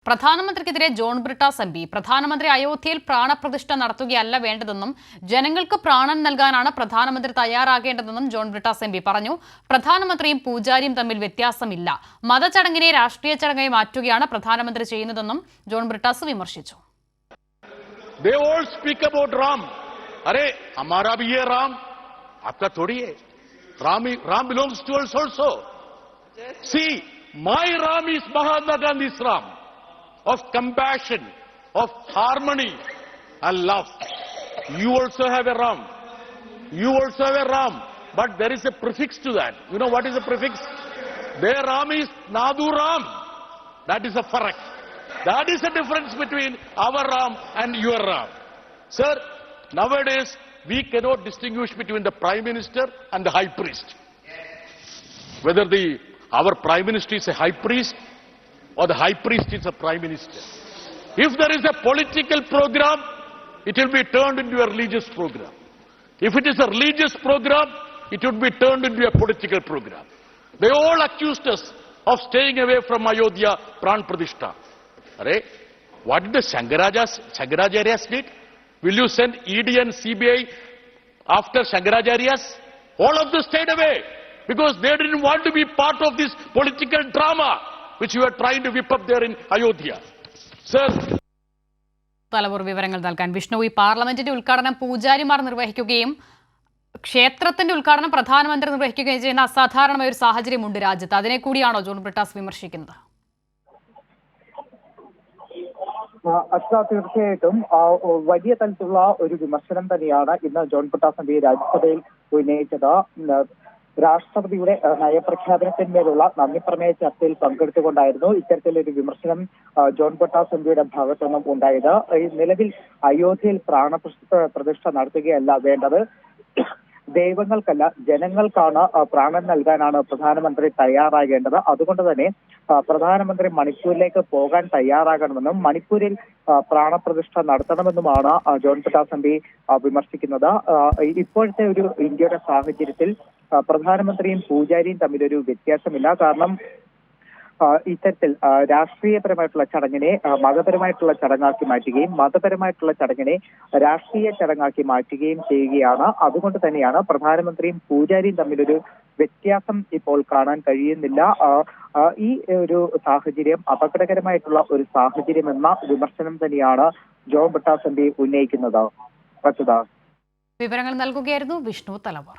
പ്രധാനമന്ത്രിക്കെതിരെ John Brittas M P പ്രധാനമന്ത്രി അയോധ്യയിൽ പ്രാണപ്രതിഷ്ഠ നടത്തുകയല്ല വേണ്ടതെന്നും ജനങ്ങൾക്ക് പ്രാണൻ നൽകാനാണ് പ്രധാനമന്ത്രി തയ്യാറാകേണ്ടതെന്നും ജോൺ ബ്രിട്ടാസ് എം പി പറഞ്ഞു. പ്രധാനമന്ത്രിയും പൂജാരിയും തമ്മിൽ വ്യത്യാസമില്ല. മതചടങ്ങിനെ രാഷ്ട്രീയ ചടങ്ങായി മാറ്റുകയാണ് പ്രധാനമന്ത്രി ചെയ്യുന്നതെന്നും ജോൺ ബ്രിട്ടാസ് വിമർശിച്ചു. They all speak about Ram. अरे हमारा भी ये राम, आपका थोड़ी है. Ram belongs to us also. See, my Ram is Mahatma Gandhi's Ram, of compassion, of harmony and love. You also have a Ram. You also have a Ram, but there is a prefix to that. You know what is the prefix? Their Ram is Nadu Ram. That is a farak. That is the difference between our Ram and your Ram. Sir, nowadays we cannot distinguish between the Prime Minister and the High Priest. Whether our Prime Minister is a High Priest or the High Priest is a Prime Minister. If there is a political program, it will be turned into a religious program. If it is a religious program, it would be turned into a political program. They all accused us of staying away from Ayodhya Pran Pratishtha. What did the Shankaracharyas did? Will you send ED and CBI after Shankaracharyas? All of them stayed away because they didn't want to be part of this political drama which you are trying to whip up there in Ayodhya. Sir. Thalavoor വിവരങ്ങൾ നൽകാൻ. വിഷ്ണു, ഈ പാർലമെന്റിന്റെ ഉദ്ഘാടനം പൂജാരിമാർ നിർവഹിക്കുകയും ക്ഷേത്രത്തിന്റെ ഉദ്ഘാടനം പ്രധാനമന്ത്രി നിർവഹിക്കുകയും ചെയ്യുന്ന അസാധാരണമായ ഒരു സാഹചര്യമുണ്ട് രാജ്യത്ത്. അതിനെ കൂടിയാണോ ജോൺ ബ്രിട്ടാസ് വിമർശിക്കുന്നത്? തീർച്ചയായിട്ടും വലിയ തരത്തിലുള്ള ഒരു വിമർശനം തന്നെയാണ് ഇന്ന് ജോൺ ബ്രിട്ടാസ് എം പി രാജ്യസഭയിൽ ഉന്നയിച്ചത്. രാഷ്ട്രപതിയുടെ നയപ്രഖ്യാപനത്തിന്മേലുള്ള നന്ദിപ്രമേയ ചർച്ചയിൽ പങ്കെടുത്തുകൊണ്ടായിരുന്നു ഇത്തരത്തിലൊരു വിമർശനം ജോൺ ബ്രിട്ടാസ് എം പിയുടെ ഭാഗത്തു നിന്നും ഉണ്ടായത്. നിലവിൽ അയോധ്യയിൽ പ്രാണപ്രതിഷ്ഠ നടത്തുകയല്ല വേണ്ടത്, ദൈവങ്ങൾക്കല്ല ജനങ്ങൾക്കാണ് പ്രാണൻ നൽകാനാണ് പ്രധാനമന്ത്രി തയ്യാറാകേണ്ടത്. അതുകൊണ്ട് തന്നെ പ്രധാനമന്ത്രി മണിപ്പൂരിലേക്ക് പോകാൻ തയ്യാറാകണമെന്നും മണിപ്പൂരിൽ പ്രാണപ്രതിഷ്ഠ നടത്തണമെന്നുമാണ് ജോൺ ബ്രിട്ടാസ് എം പി വിമർശിക്കുന്നത്. ഇപ്പോഴത്തെ ഒരു ഇന്ത്യയുടെ സാഹചര്യത്തിൽ പ്രധാനമന്ത്രിയും പൂജാരിയും തമ്മിലൊരു വ്യത്യാസമില്ല. കാരണം ഇത്തരത്തിൽ രാഷ്ട്രീയപരമായിട്ടുള്ള ചടങ്ങിനെ മതപരമായിട്ടുള്ള ചടങ്ങാക്കി മാറ്റുകയും മതപരമായിട്ടുള്ള ചടങ്ങിനെ രാഷ്ട്രീയ ചടങ്ങാക്കി മാറ്റുകയും ചെയ്യുകയാണ്. അതുകൊണ്ട് തന്നെയാണ് പ്രധാനമന്ത്രിയും പൂജാരിയും തമ്മിലൊരു വ്യത്യാസം ഇപ്പോൾ കാണാൻ കഴിയുന്നില്ല. ഈ ഒരു സാഹചര്യം അപകടകരമായിട്ടുള്ള ഒരു സാഹചര്യമെന്ന വിമർശനം തന്നെയാണ് ജോൺ ബ്രിട്ടാസ് എം പി ഉന്നയിക്കുന്നത്. വിവരങ്ങൾ നൽകുകയായിരുന്നു വിഷ്ണു തലവൂർ.